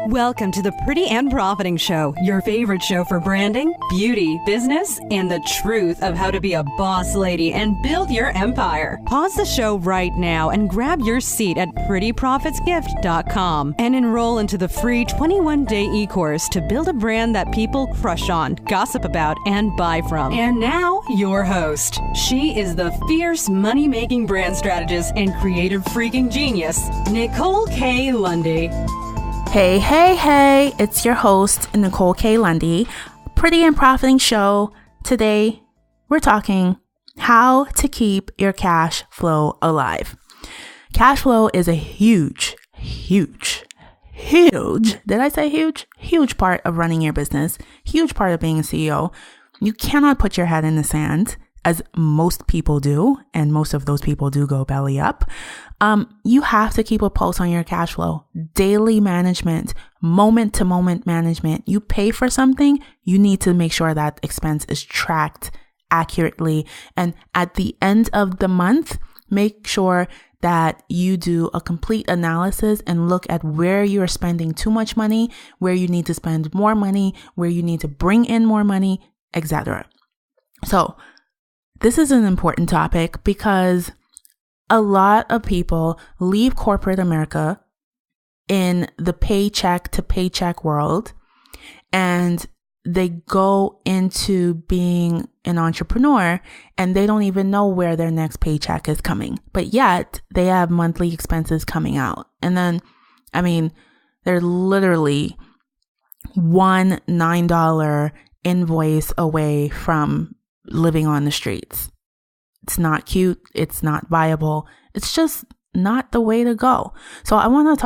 Welcome to the Pretty and Profiting Show, your favorite show for branding, beauty, business, and the truth of how to be a boss lady and build your empire. Pause the show right now and grab your seat at prettyprofitsgift.com and enroll into the free 21-day e-course to build a brand that people crush on, gossip about, and buy from. And now, your host. She is the fierce money-making brand strategist and creative freaking genius, Nicole K. Lundy. Hey, it's your host, Nicole K. Lundy, Pretty and Profiting Show. Today, we're talking how to keep your cash flow alive. Cash flow is a huge, did I say huge? Huge part of running your business, huge part of being a CEO. You cannot put your head in the sand, as most people do, and most of those people do go belly up. You have to keep a pulse on your cash flow, daily management, moment-to-moment management. You pay for something, you need to make sure that expense is tracked accurately. And at the end of the month, make sure that you do a complete analysis and look at where you're spending too much money, where you need to spend more money, where you need to bring in more money, etc. So, this is an important topic because a lot of people leave corporate America in the paycheck to paycheck world and they go into being an entrepreneur and they don't even know where their next paycheck is coming. But yet they have monthly expenses coming out. And then, they're literally one $9 invoice away from living on the streets. It's not cute. It's not viable. It's just not the way to go. So I want to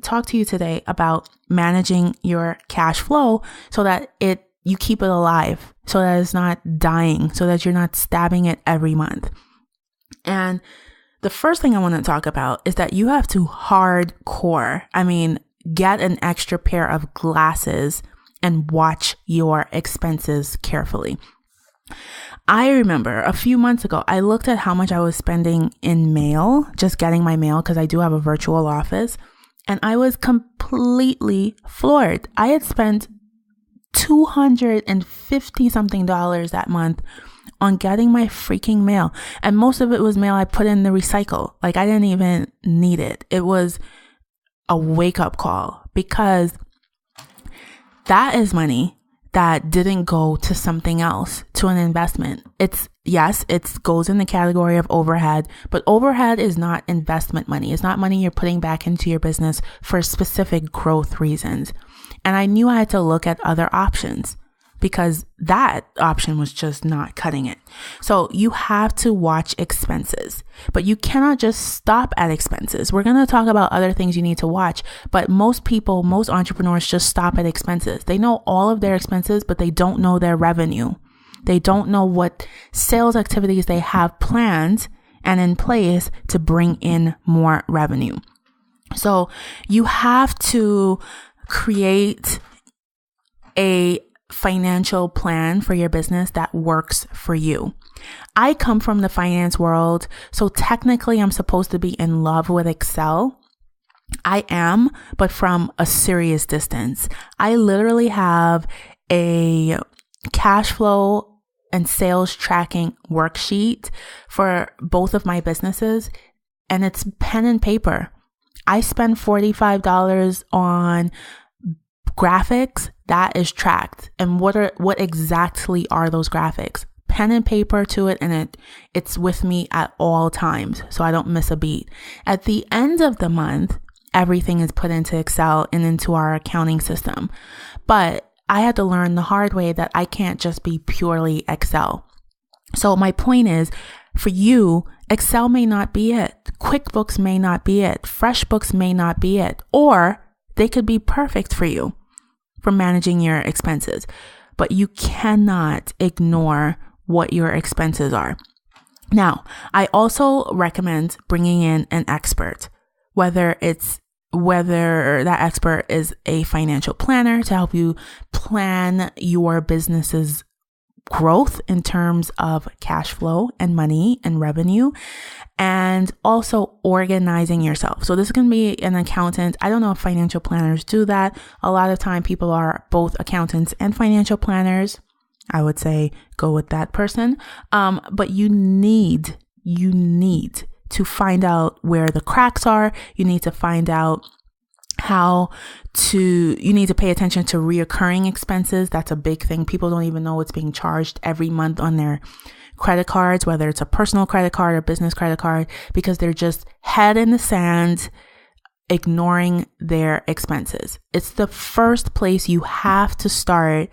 talk to you today about managing your cash flow so that you keep it alive, so that it's not dying, so that you're not stabbing it every month. And the first thing I want to talk about is that you have to get an extra pair of glasses and watch your expenses carefully. I remember a few months ago, I looked at how much I was spending in mail, just getting my mail, because I do have a virtual office, and I was completely floored. I had spent $250 something that month on getting my freaking mail. And most of it was mail I put in the recycle. Like, I didn't even need it. It was a wake-up call because that is money that didn't go to something else, to an investment. It goes in the category of overhead, but overhead is not investment money. It's not money you're putting back into your business for specific growth reasons. And I knew I had to look at other options because that option was just not cutting it. So you have to watch expenses, but you cannot just stop at expenses. We're going to talk about other things you need to watch, but most entrepreneurs just stop at expenses. They know all of their expenses, but they don't know their revenue. They don't know what sales activities they have planned and in place to bring in more revenue. So you have to create a financial plan for your business that works for you. I come from the finance world, so technically I'm supposed to be in love with Excel. I am, but from a serious distance. I literally have a cash flow and sales tracking worksheet for both of my businesses, and it's pen and paper. I spend $45 on graphics. That is tracked. And what exactly are those graphics? Pen and paper to it, and it's with me at all times, so I don't miss a beat. At the end of the month, everything is put into Excel and into our accounting system. But I had to learn the hard way that I can't just be purely Excel. So my point is, for you, Excel may not be it. QuickBooks may not be it. FreshBooks may not be it. Or they could be perfect for you for managing your expenses, but you cannot ignore what your expenses are. Now, I also recommend bringing in an expert, whether that expert is a financial planner to help you plan your business's growth in terms of cash flow and money and revenue, and also organizing yourself. So this can be an accountant. I don't know if financial planners do that. A lot of time people are both accountants and financial planners. I would say go with that person. But you need to find out where the cracks are. You need to find out you need to pay attention to reoccurring expenses. That's a big thing. People don't even know what's being charged every month on their credit cards, whether it's a personal credit card or business credit card, because they're just head in the sand, ignoring their expenses. It's the first place you have to start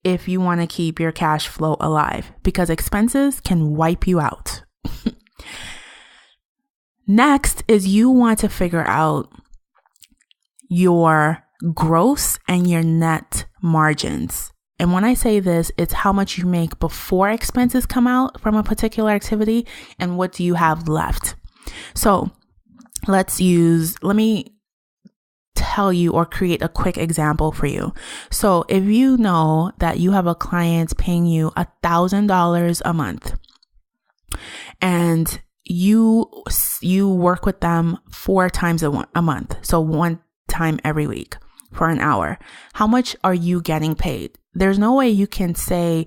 if you want to keep your cash flow alive, because expenses can wipe you out. Next is you want to figure out your gross and your net margins. And when I say this, it's how much you make before expenses come out from a particular activity and what do you have left. So let me tell you or create a quick example for you. So if you know that you have a client paying you $1,000 a month and you work with them 4 times a month, so one time every week for an hour, how much are you getting paid? There's no way you can say,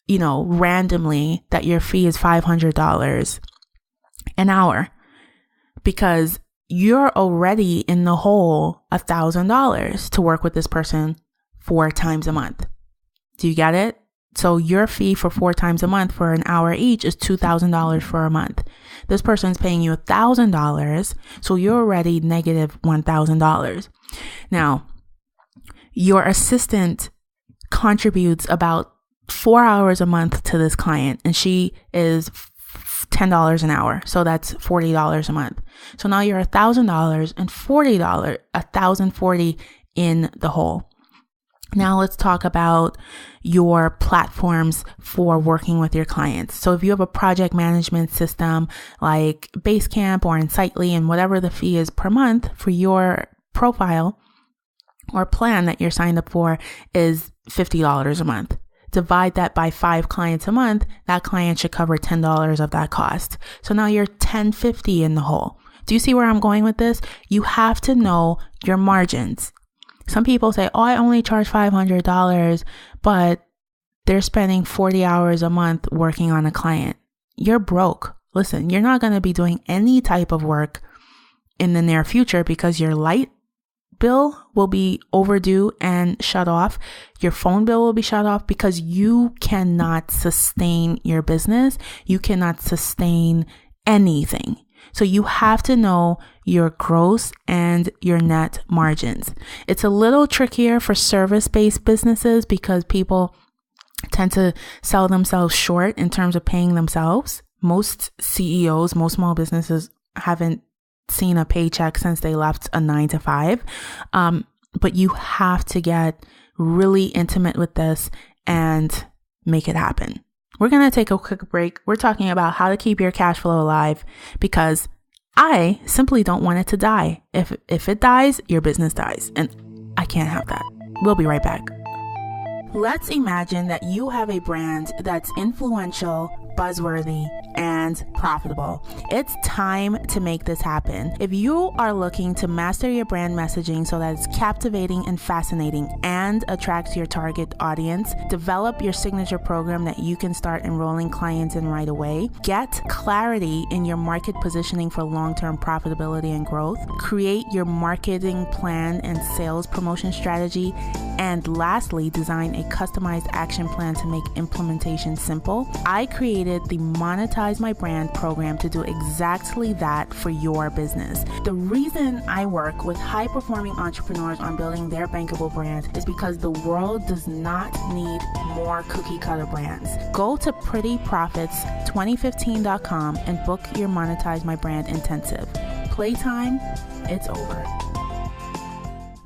randomly that your fee is $500 an hour, because you're already in the hole $1,000 to work with this person 4 times a month. Do you get it? So your fee for 4 times a month for an hour each is $2,000 for a month. This person's paying you $1,000, so you're already negative $1,000. Now, your assistant contributes about 4 hours a month to this client, and she is $10 an hour. So that's $40 a month. So now you're $1,000 and $1,040 in the hole. Now let's talk about your platforms for working with your clients. So if you have a project management system like Basecamp or Insightly, and whatever the fee is per month for your profile or plan that you're signed up for is $50 a month. Divide that by 5 clients a month. That client should cover $10 of that cost. So now you're $10.50 in the hole. Do you see where I'm going with this? You have to know your margins. Some people say, I only charge $500, but they're spending 40 hours a month working on a client. You're broke. Listen, you're not going to be doing any type of work in the near future because your light bill will be overdue and shut off. Your phone bill will be shut off because you cannot sustain your business. You cannot sustain anything. So you have to know your gross and your net margins. It's a little trickier for service-based businesses because people tend to sell themselves short in terms of paying themselves. Most CEOs, most small businesses haven't seen a paycheck since they left a 9-to-5. But you have to get really intimate with this and make it happen. We're going to take a quick break. We're talking about how to keep your cash flow alive because I simply don't want it to die. If it dies, your business dies. And I can't have that. We'll be right back. Let's imagine that you have a brand that's influential, buzzworthy, and profitable. It's time to make this happen. If you are looking to master your brand messaging so that it's captivating and fascinating and attracts your target audience, develop your signature program that you can start enrolling clients in right away, get clarity in your market positioning for long-term profitability and growth, create your marketing plan and sales promotion strategy, and lastly, design a customized action plan to make implementation simple, I created the Monetize My Brand program to do exactly that for your business. The reason I work with high-performing entrepreneurs on building their bankable brands is because the world does not need more cookie-cutter brands. Go to prettyprofits2015.com and book your Monetize My Brand intensive. Playtime, it's over.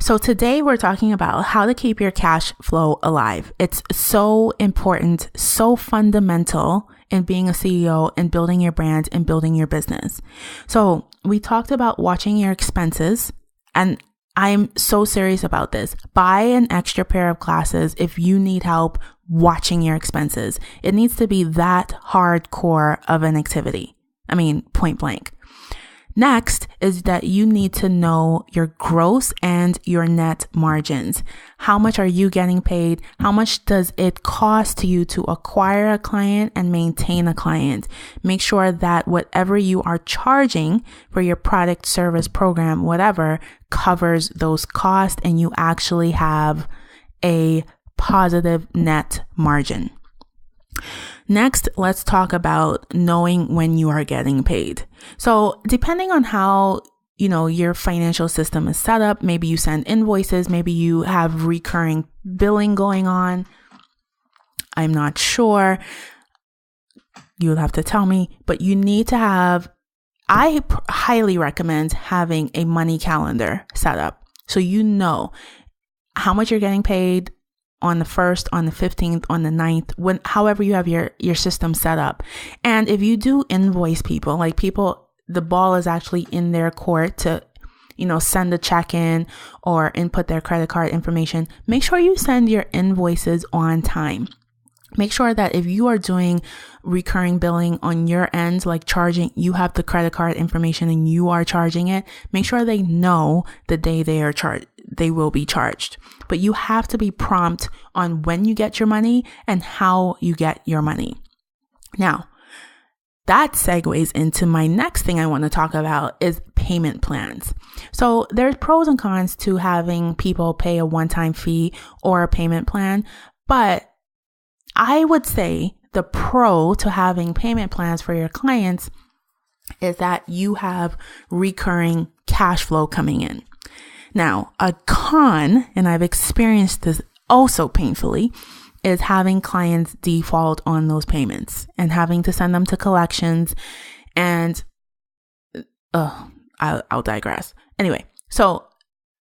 So today we're talking about how to keep your cash flow alive. It's so important, so fundamental in being a CEO and building your brand and building your business. So we talked about watching your expenses, and I'm so serious about this. Buy an extra pair of glasses if you need help watching your expenses. It needs to be that hardcore of an activity. I mean, point blank. Next is that you need to know your gross and your net margins. How much are you getting paid? How much does it cost you to acquire a client and maintain a client? Make sure that whatever you are charging for your product, service, program, whatever, covers those costs and you actually have a positive net margin. Next, let's talk about knowing when you are getting paid. So depending on how, your financial system is set up, maybe you send invoices, maybe you have recurring billing going on. I'm not sure. You'll have to tell me, but you need to have, I highly recommend having a money calendar set up. So you know how much you're getting paid on the 1st, on the 15th, on the 9th, however you have your system set up. And if you do invoice people, the ball is actually in their court to, send a check in or input their credit card information. Make sure you send your invoices on time. Make sure that if you are doing recurring billing on your end, like charging, you have the credit card information and you are charging it. Make sure they know the day they will be charged. But you have to be prompt on when you get your money and how you get your money. Now, that segues into my next thing I want to talk about is payment plans. So there's pros and cons to having people pay a one-time fee or a payment plan, but I would say the pro to having payment plans for your clients is that you have recurring cash flow coming in. Now, a con, and I've experienced this also painfully, is having clients default on those payments and having to send them to collections. And I'll digress. Anyway, so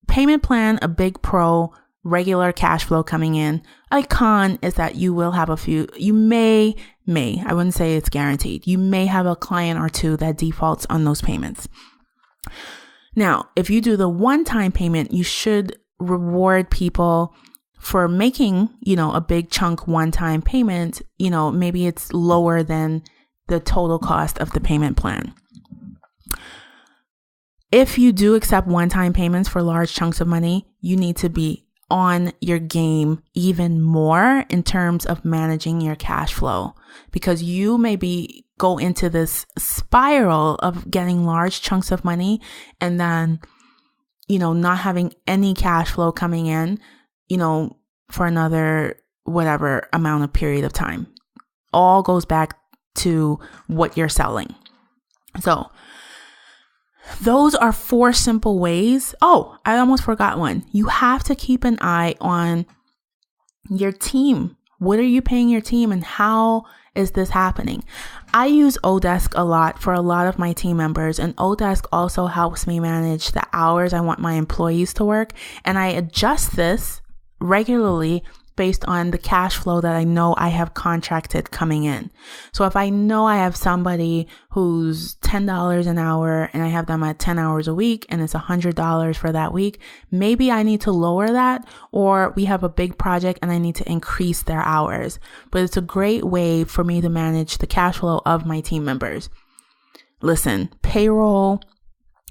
payment plan, a big pro, regular cash flow coming in. A con is that you will have you may, I wouldn't say it's guaranteed. You may have a client or two that defaults on those payments. Now, if you do the one-time payment, you should reward people for making, a big chunk one-time payment. Maybe it's lower than the total cost of the payment plan. If you do accept one-time payments for large chunks of money, you need to be on your game even more in terms of managing your cash flow, because you maybe go into this spiral of getting large chunks of money and then, not having any cash flow coming in, for another whatever amount of period of time. All goes back to what you're selling. So those are 4 simple ways. Oh, I almost forgot one. You have to keep an eye on your team. What are you paying your team and how is this happening? I use Odesk a lot for a lot of my team members, and Odesk also helps me manage the hours I want my employees to work. And I adjust this regularly based on the cash flow that I know I have contracted coming in. So if I know I have somebody who's $10 an hour and I have them at 10 hours a week and it's $100 for that week, maybe I need to lower that, or we have a big project and I need to increase their hours. But it's a great way for me to manage the cash flow of my team members. Listen, payroll,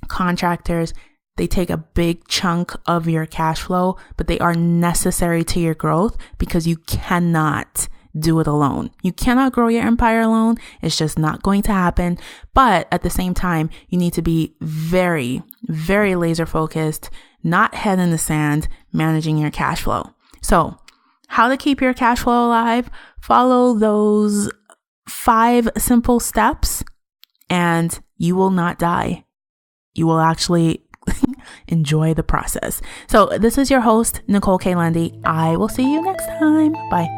contractors, they take a big chunk of your cash flow, but they are necessary to your growth because you cannot do it alone. You cannot grow your empire alone. It's just not going to happen. But at the same time, you need to be very, very laser focused, not head in the sand, managing your cash flow. So how to keep your cash flow alive? Follow those 5 simple steps and you will not die. You will actually enjoy the process. So this is your host, Nicole K. Lundy. I will see you next time. Bye.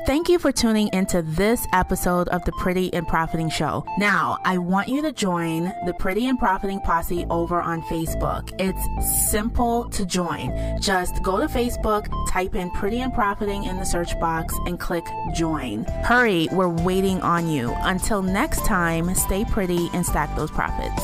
Thank you for tuning into this episode of the Pretty and Profiting Show. Now, I want you to join the Pretty and Profiting Posse over on Facebook. It's simple to join. Just go to Facebook, type in Pretty and Profiting in the search box, and click join. Hurry, we're waiting on you. Until next time, stay pretty and stack those profits.